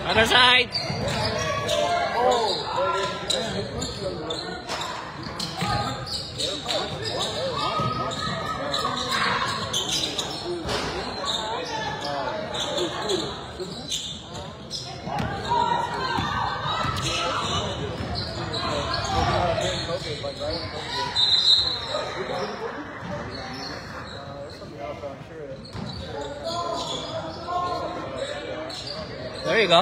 Other side. There you go.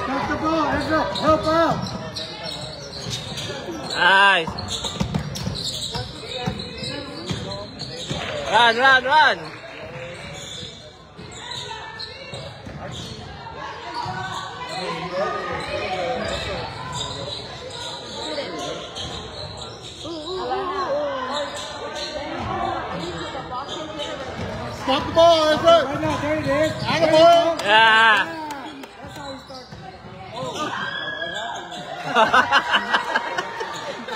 Stop the ball, Ezra. Help out. Nice. Run, run, run. Stop the ball, Ezra. Right now, there it is. Out of ball. Yeah. That's how we start.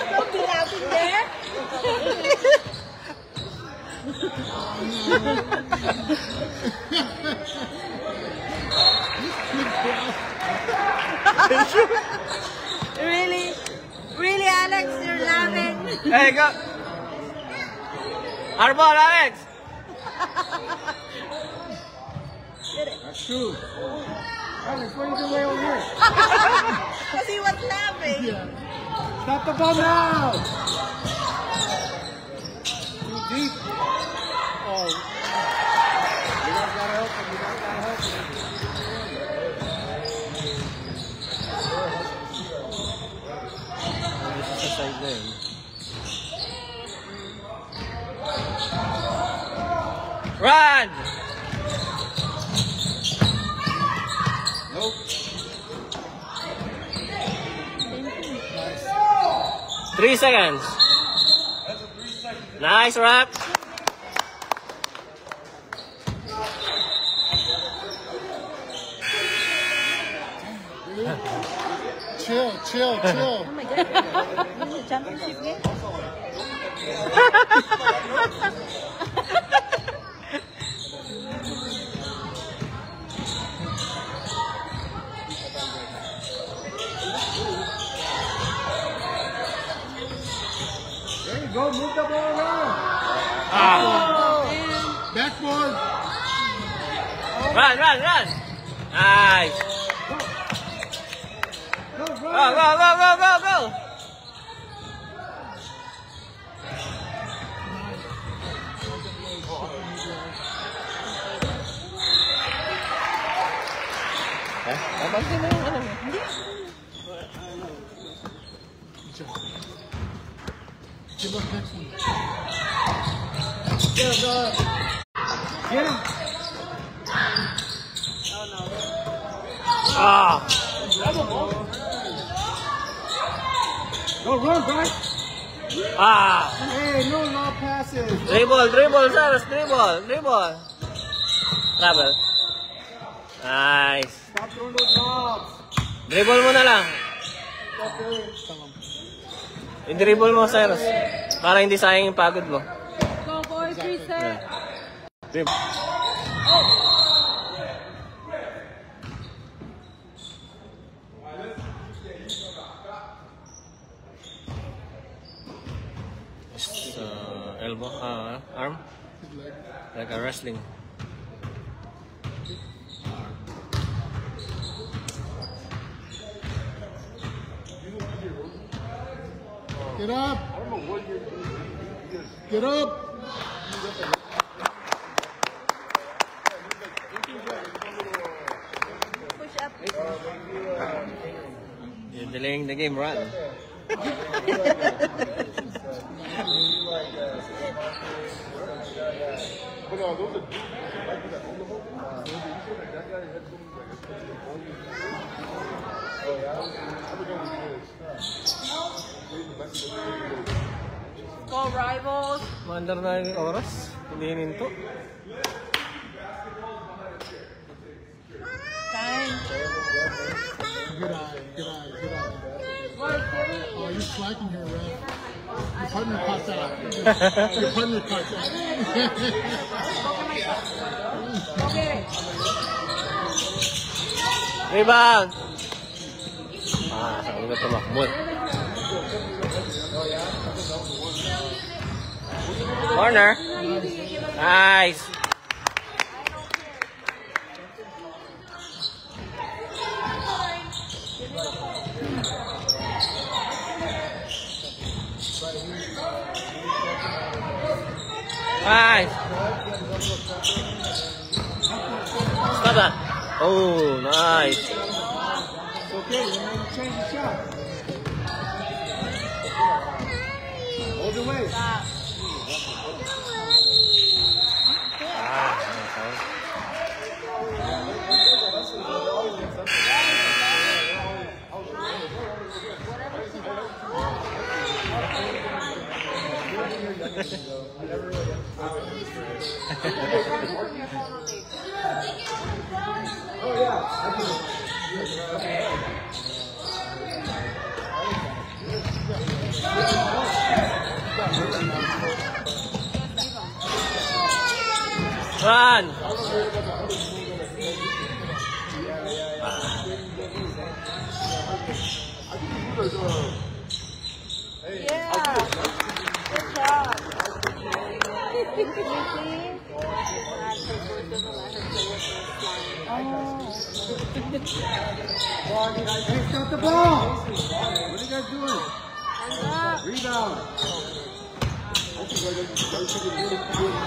Don't be laughing there. Really? Really, Alex? You're laughing? Hey, go. Our ball, Alex. That's true. Alex, what are you doing way over here? Because he was laughing. Yeah. Stop the ball now. Too deep. Oh. You guys gotta help him. You guys gotta help him. This is a side there. Run! Nope. 3 seconds. Nice wrap. Chill, chill, chill. Oh my God. This is a championship game? There you go, move the ball around. Ah. Backboard. Run, run, run. Nice. Go, Go, run. go, go, go, go, go. Eh, apa sih ini? Give up next one. Get him. Ah. Go run, Bryce. Ah. Hey, no long passes. Dribble, dribble, Cyrus, dribble, dribble. Travel. Nice. Stop throwing those lobs. Dribble mo na lang. I-dribble mo, Cyrus. Para hindi sayang yung pagod mo. Go, boys. Reset. Dribble. Just, elbow, arm. Like a wrestling. Get up. Get up. Push up. You're delaying the game, run. Go, Rivals. Mandar na yung oras. Hindi hininto. liking her, Ref. Your partner caught that. Your partner caught that. Okay. Rebound! Ah, sa ulo tumakbot. Corner. Nice. Nice. Stop that. Oh, nice. It's okay, you know, change the shot. Hold your way. Run. Yeah. Good job. Hey, stop the ball! What are you guys doing? Rebound! Good.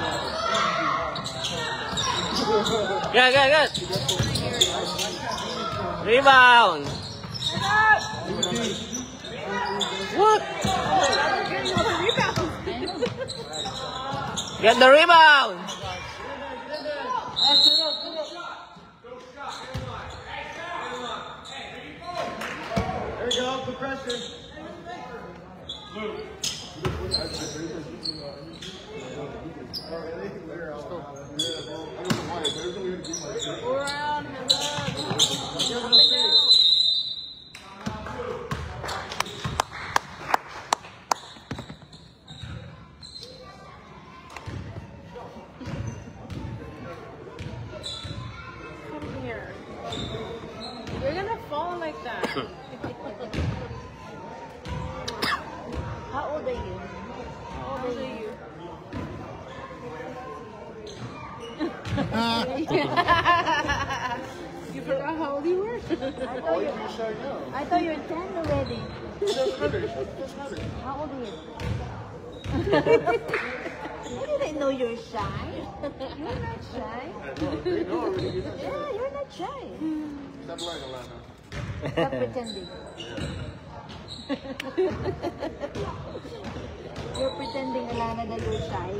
Rebound. What? Get the rebound. There you go, put pressure. Go around and up and down. Come here. You're gonna fall like that. How old are you? How old are you? You forgot how old you were? I thought you were 10 already. How old are you? I didn't know you're shy. You're not shy. Yeah, you're not shy. Stop pretending. You're pretending, Alana, that you're shy.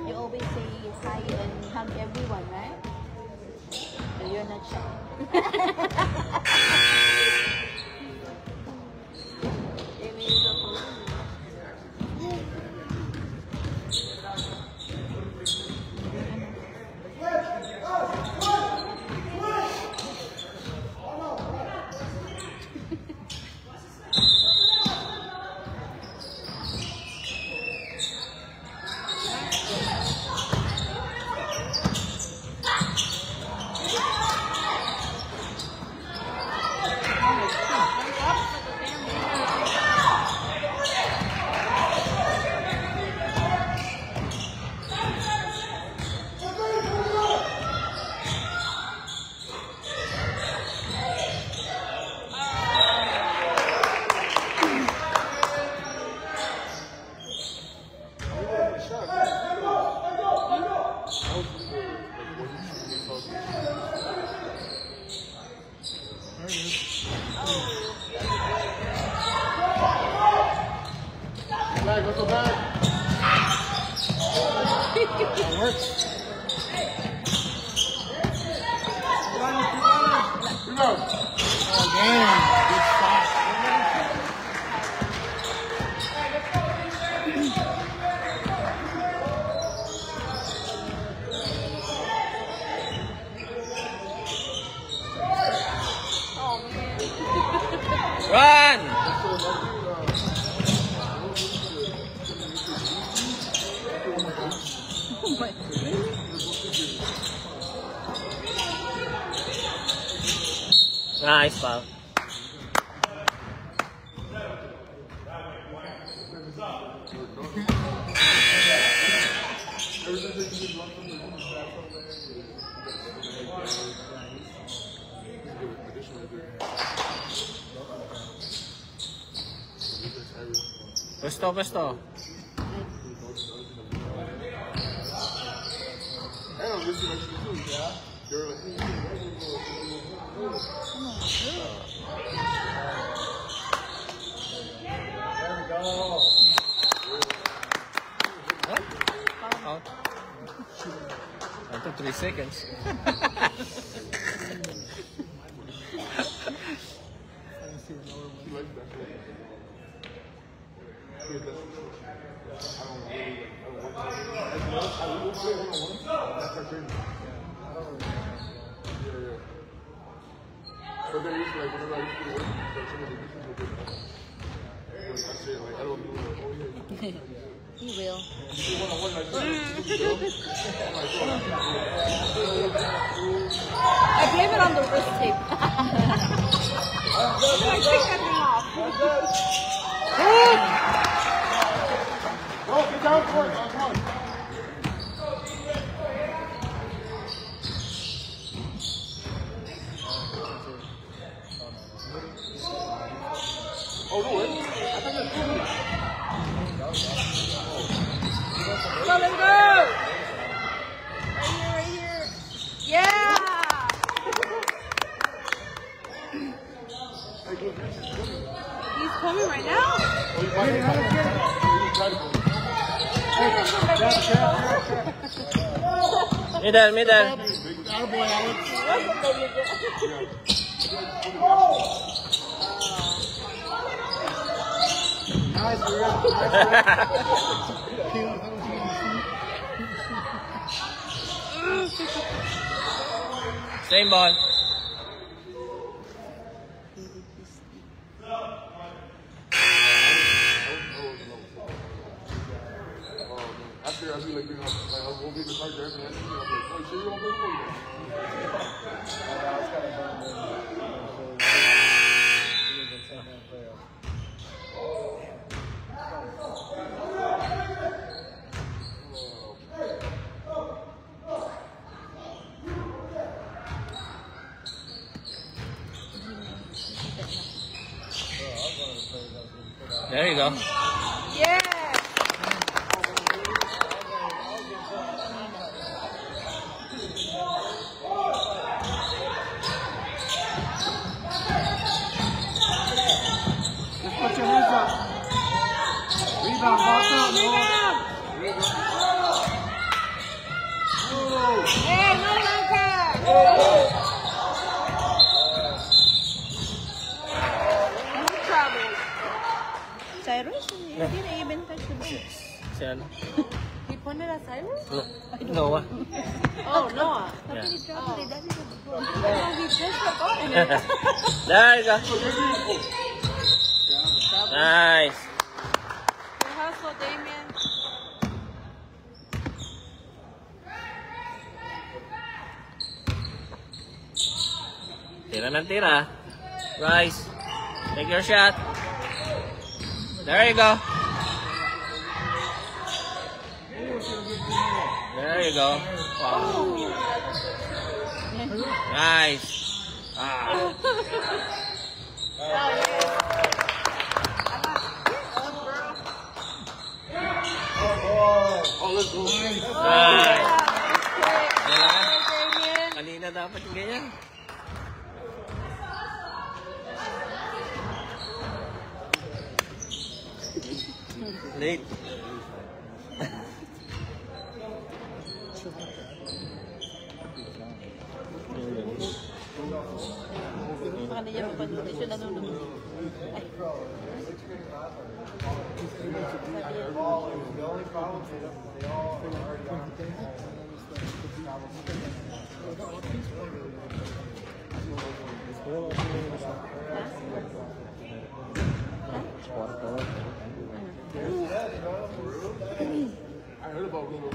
You always say hi and hug everyone, right? So you're not shy. Go back. That works. Oh, damn. Good spot. Oh my, really? Nice foul. Pwesto. Out. After 3 seconds. But then it's like whenever I used to work, like some of the different people, I say like I don't do it. Oh yeah. He will. I blame it on the wrist tape. I take that thing off. Go, get down for it. Come on. Oh, no way. I thought that was Go, let's go! Right here. Yeah! He's coming right now? Middle. Attaboy, Alex. Nice, Same ball. After I be like, I won't be in the car driving. I'm like, oh, sure you won't go for There you go. Yeah! Just put your hands up. Rebound, box out, Rebound! Hey, no longer! No trouble. Cyrus? You didn't even touch the ball. Si ano? He pointed at Cyrus? Noah. Oh, Noah. Yeah. He dropped it. That's the ball. Oh, he just forgot it. There you go. Nice. Good hustle, Damien. Tira ng tira. Rice. Take your shot. There you go. There you go. Wow. Nice. Ah. Oh, let's go. Nice. Diba? Kanina dapat yung ganyan. Late. Sa kanila pa dito. Siya nanonood. Ay. I heard about Google.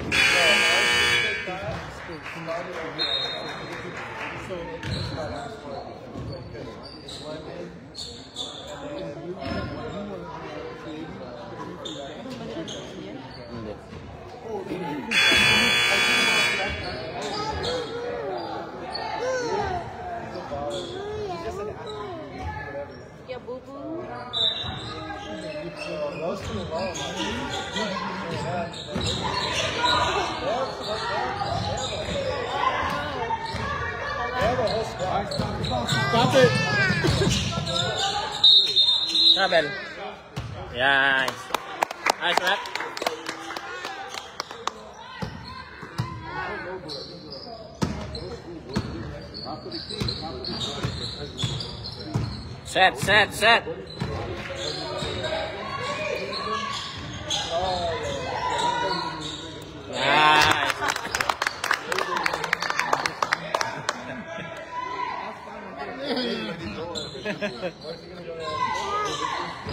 Stop it. Travel. Yes. Nice, Matt. Set. Nice.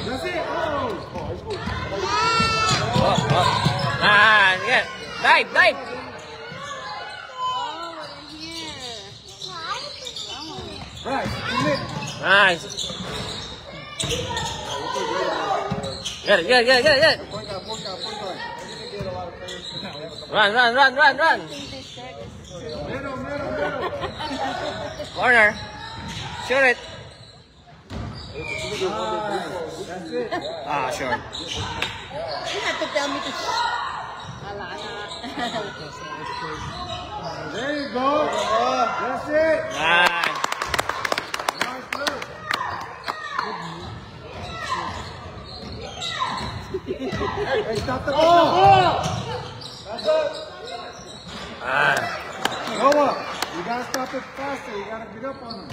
That's it. Nice. Good. Dive. Oh, we're here. Right. Commit. Nice. Good. Point guard. Run. Middle. Corner. Shoot it. That's it. Ah, sure. You have to tell me to Wala na. There you go. That's it. Nice. Nice look. Hey, stop the ball. Ah. Noah, you gotta stop it faster. You gotta get up on him.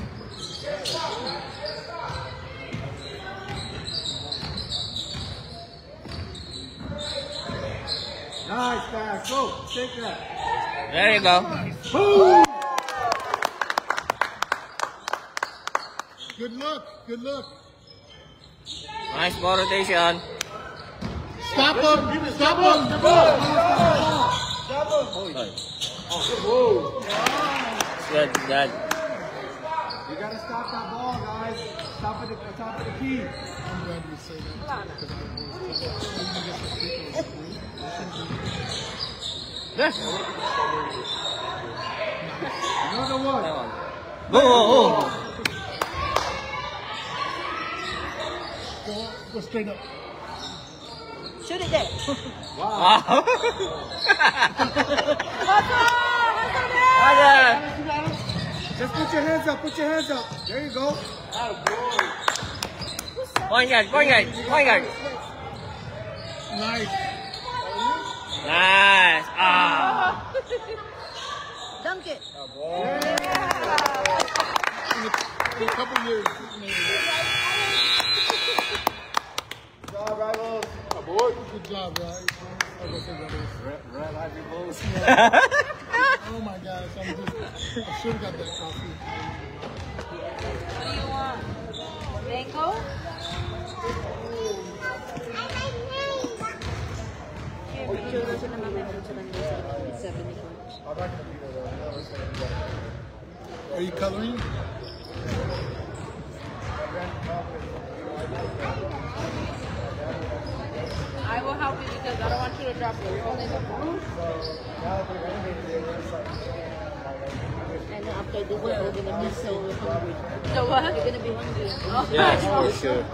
Nice pass. Go. Take that. There you go. Boom. Good look. Nice ball rotation. Stop him. Stop him. Good. You gotta stop that ball, guys. Stop at the top of the key. I'm glad you say that. Yes. Another one. Go. Go straight up. Shoot it there. Wow. Just put your hands up. There you go. Point guard. Nice. Nice. Ah. Dunk it. In a couple years, maybe. Good job, Rivals. Good job, guys. Oh my gosh, I should have got that coffee. What do you want? Mango? Picture na sila mamaya sa Sunday 70 points. Are you coloring? I will help you because I don't want you to drop your phone in the room. And after this, we're all gonna be so hungry. So what? You're gonna be hungry. Oh, Yes, for sure.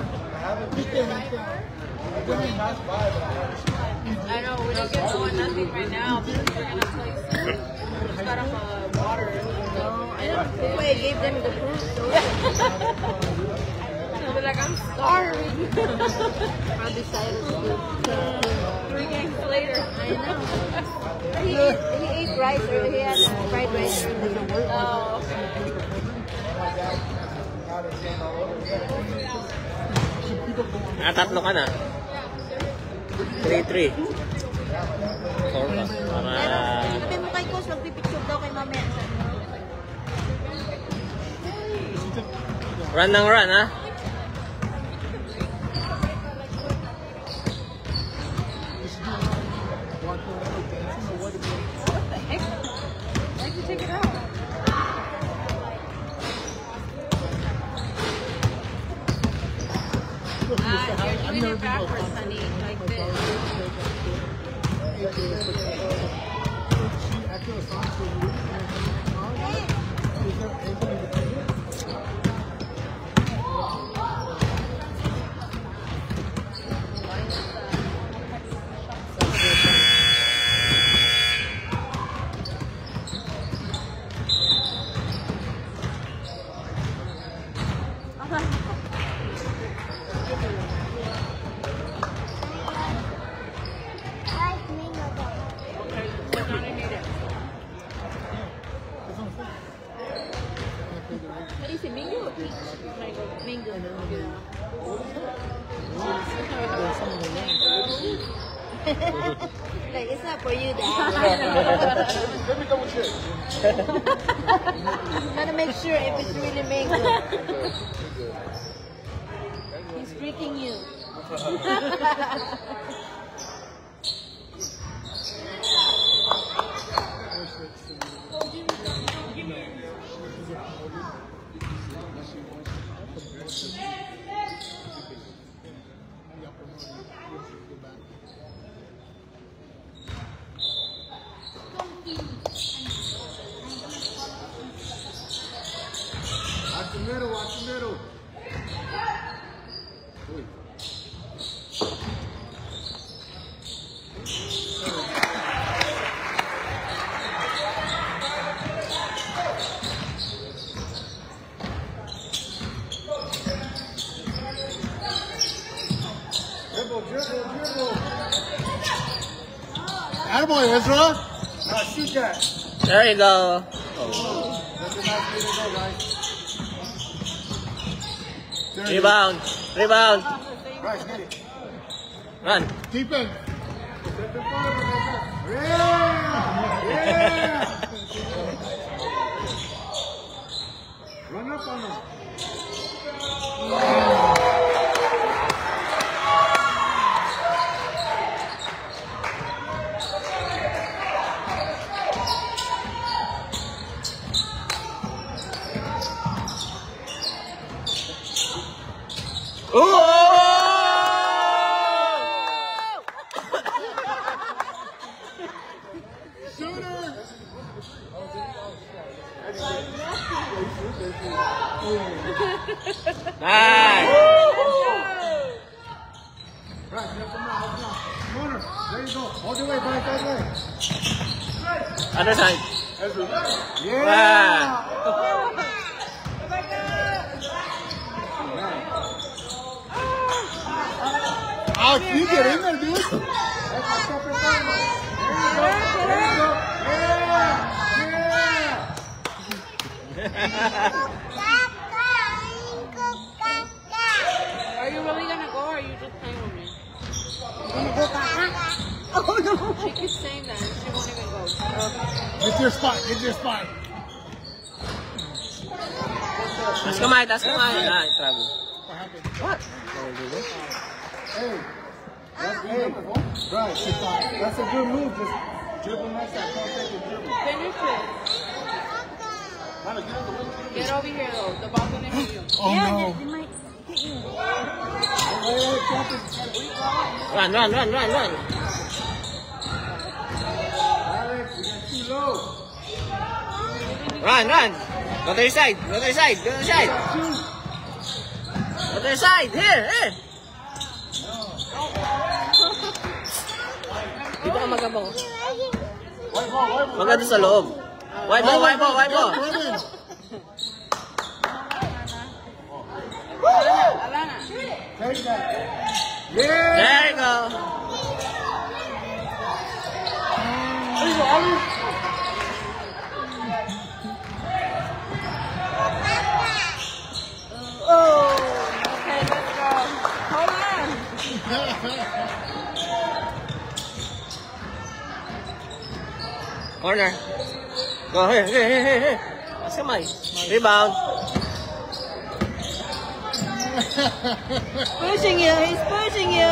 I know we don't get going nothing right now because we're gonna play soon. We just got off water. Wait, I gave them the fruit. So I'll be like, I'm starving. I'll decide to do 3 games later. I know. He ate rice or he had fried rice or something. Oh, Tatlo ka na. 3-3. 4 pa. Sabi mo kay Coach, magpipicture daw kay mamaya. Run ng run, ha? what the heck? Why'd you take it out? You're doing it backwards, honey, like this. Mango. Like, it's not for you, Dad. Let me double check. Gotta make sure if it's really mango. He's tricking you. Watch the middle, watch the middle. Dribble. Attaboy, Ezra. Now shoot that. There you go. That's a nice way to go, guys. There it is. Rebound. Right, get it. Run. Defense. Yeah! Run up on them. Shooter! Nice. Right, corner. There you go. All the way, back that way. Other side. Yeah! Alex, you get in there, dude. That's my stuff in front of me. There you go. Are you really gonna go or are you just playing with me? Oh no! She keeps saying that and she won't even go. Get your spot. That's kamay. Ah, travel. What? Hey, right, that's a good move. Just dribble next time. Don't take it, dribble. Finish it. Get over here though. The ball's gonna hit you. Oh Yeah, no. they might hit you. Run. Alex, you got too low. Run. Go to your side. Go to your side. Here. Dito ka magabang. Maganda sa loob. Wipe mo. Alana. Take that. Yeah. There you go. Okay, let's go. Hold on. Corner. Go. Here. Mas kamay. Rebound. Pushing you. He's pushing you.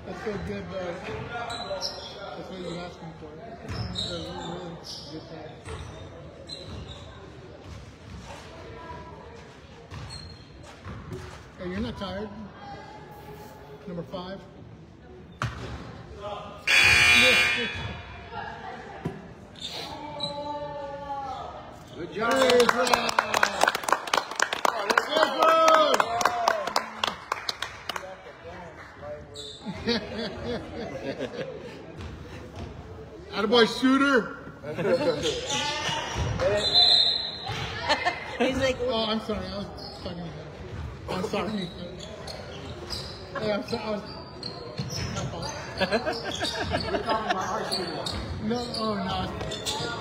That's so good, bro. That's what you're asking for. Good job. Hey, you're not tired? Number 5? Good job. Attaboy shooter. He's like, Oh, I'm sorry. I was talking to him. I'm sorry. Hey, I'm sorry. My fault. No, oh no.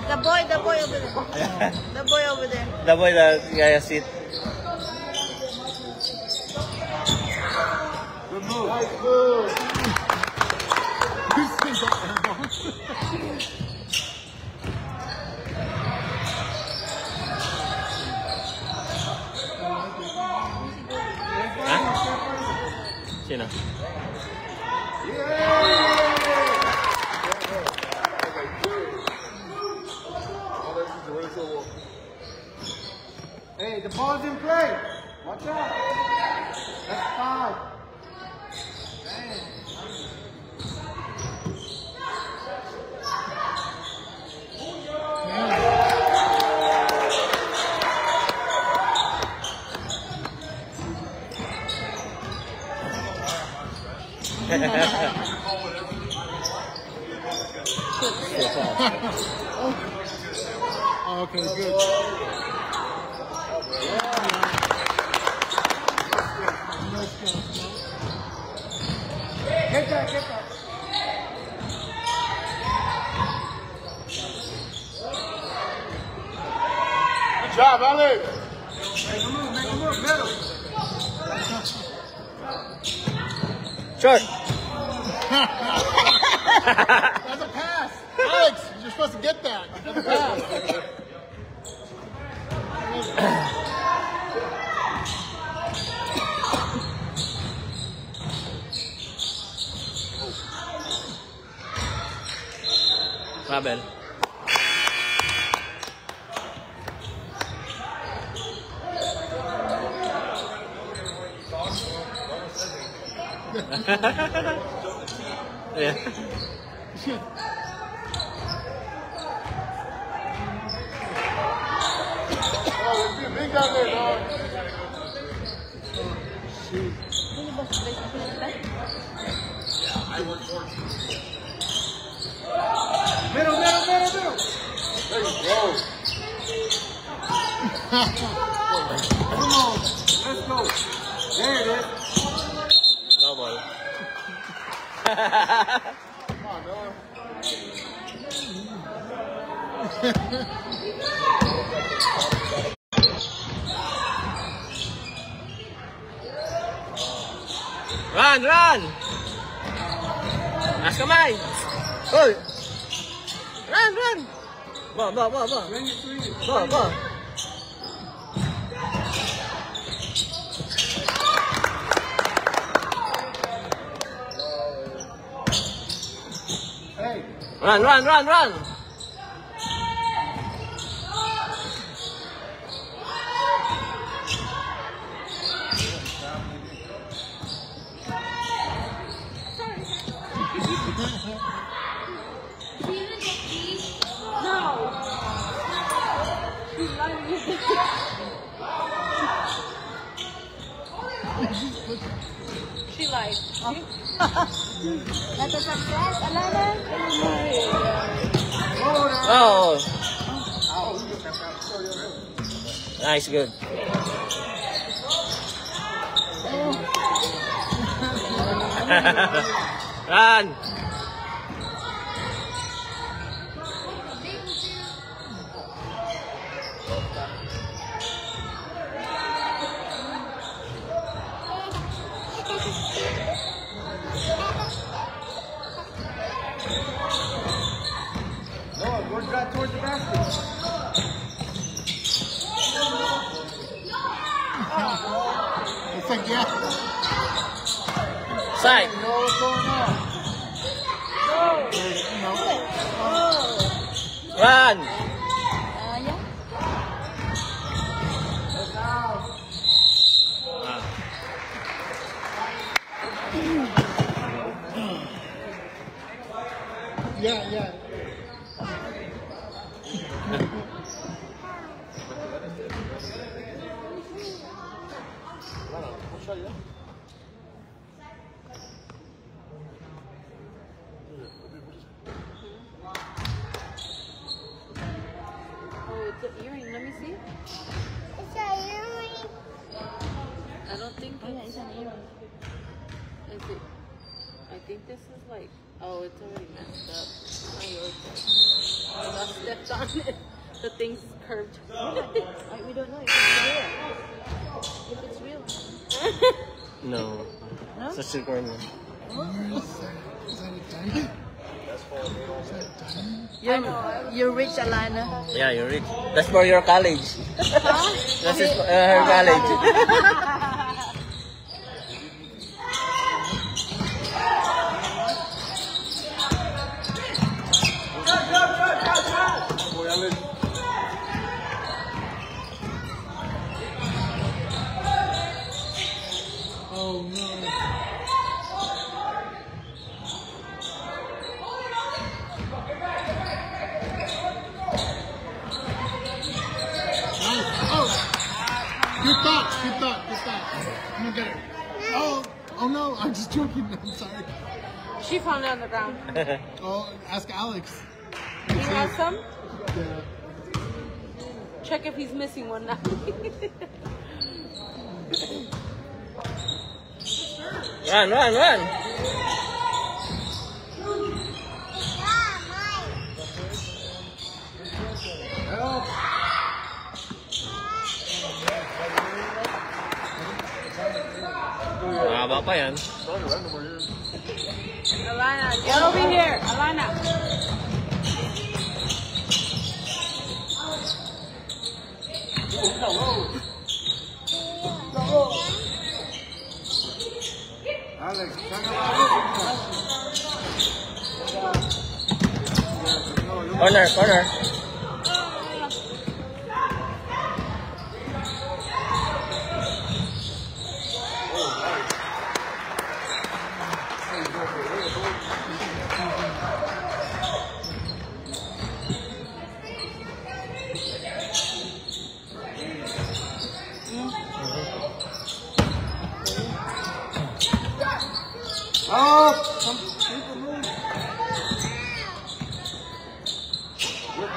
The boy over there. The boy over there. The boy that yeah, sit. Good move. Nice move. Ha? Sino? Hey, the ball's in play. Watch out. That's foul. Oh, okay, good. Get that, get that. Good job, Alex. Make a move, middle. Short. That's a pass. Alex, you're supposed to get that. That's a pass. Rabel. Yeah. Oh, let's be big down there, dog. Middle. There you go. Come on, let's go. There it is. No ball. Come on, Noah. Run! As kamay! Hoy! Run! Ba! Ba! Hey. Run! She like, That's a success, Alana. Oh! Nice, good. Run! Noah, go drive towards the basket. It's like, yeah. Side! You know what's going on. Run! Yeah. Yeah. oh, it's an earring. Let me see. I don't think Oh, yeah, it's an earring. is it. I think this is like Oh, it's already messed up. Oh, yours. I stepped on it. The thing's curved. We don't know if it's real. No. No? It's a silicone. Where is that? Is that a diamond? Is that a diamond? You're rich, Alana. Yeah, you're rich. That's for your college. That's her college. Oh no. Oh! Good thought, good thought, good thought. I'm gonna get it. Oh no, I'm just joking. I'm sorry. She found it on the ground. Oh, ask Alex. You have some? Yeah. Check if he's missing one now. Run, run, run. Mahaba pa yan. Alana, get over here. Alana. Corner, corner.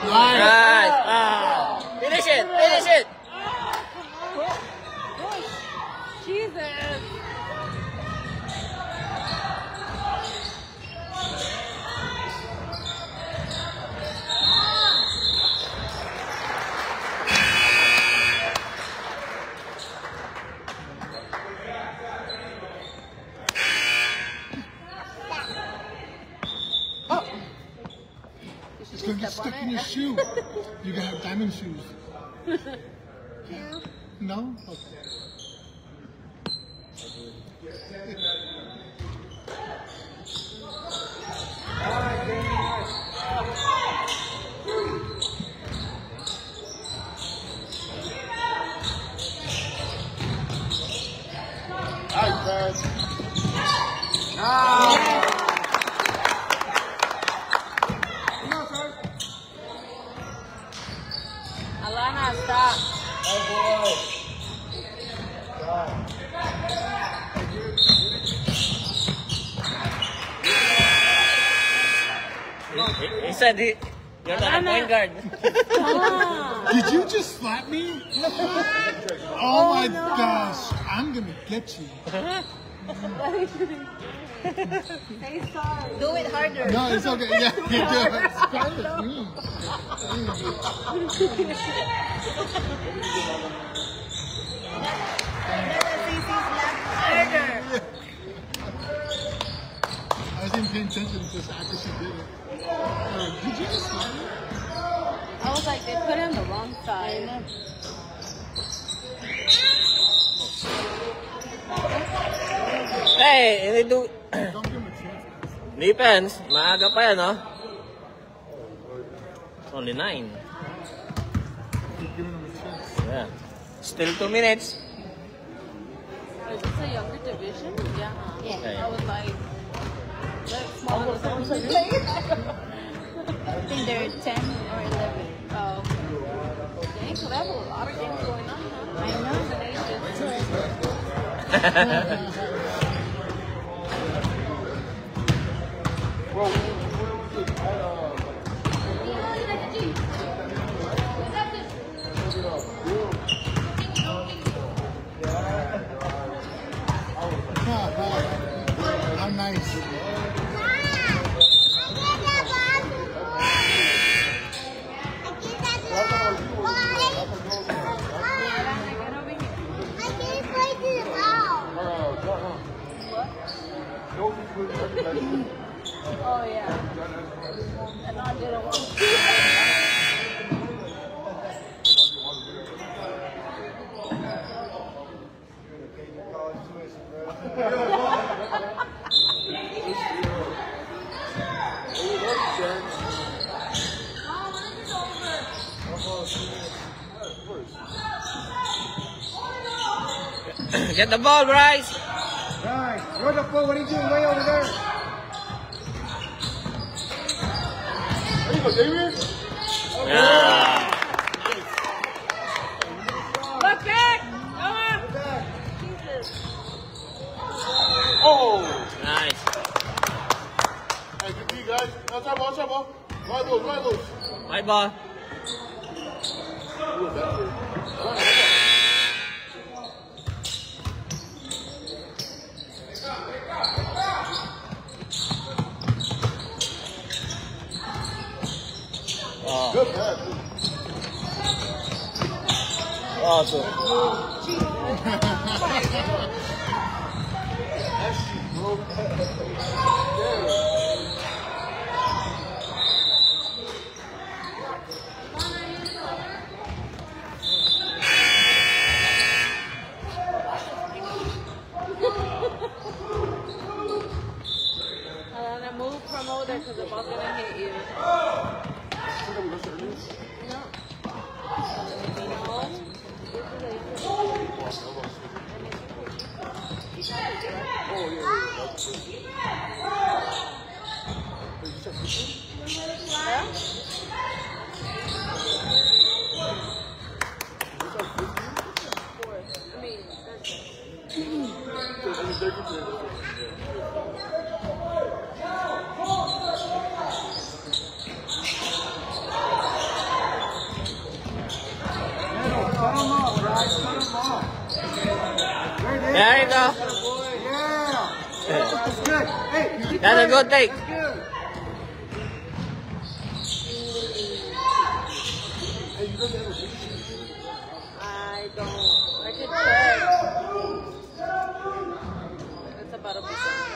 Nice. Ah. Finish it, finish it. Jesus. It's gonna get stuck in your shoe. You gotta have diamond shoes. No? Okay. Alana, stop. He said you're not a point guard. Did you just slap me? Oh my gosh. I'm gonna get you. Say sorry. Do it harder. No, it's okay. Yeah, you do it. It's kind of mean. Harder. I wasn't paying attention to this after she did it. Did you just slap me? I was like, they put it on the wrong side. Hey, hindi do... Don't give him a chance. Depends. Maaga pa yan, no? It's only 9. Keep giving him a chance. Yeah. Still 2 minutes. Is this a younger division? Yeah. Yeah. Okay. I was like smaller than I think they're 10 or 11. Oh. Dang, so they have a lot of games going on, huh? I know. How nice. Oh yeah. Another one. Get the ball, Bryce. Right. You're the fool. What are you doing way over there? There you go, David. Yeah. Look back! Come on! Oh. Nice. Hey, good D, guys. Outside ball. Right loose. White ball. Oh. Good pass. Awesome. Alana, move from over there because the ball's gonna hit you. No. There you go. Yeah. That's good. Hey, That's a good take. That's good. Hey, you look at it. I don't. I could check. It's about a percent.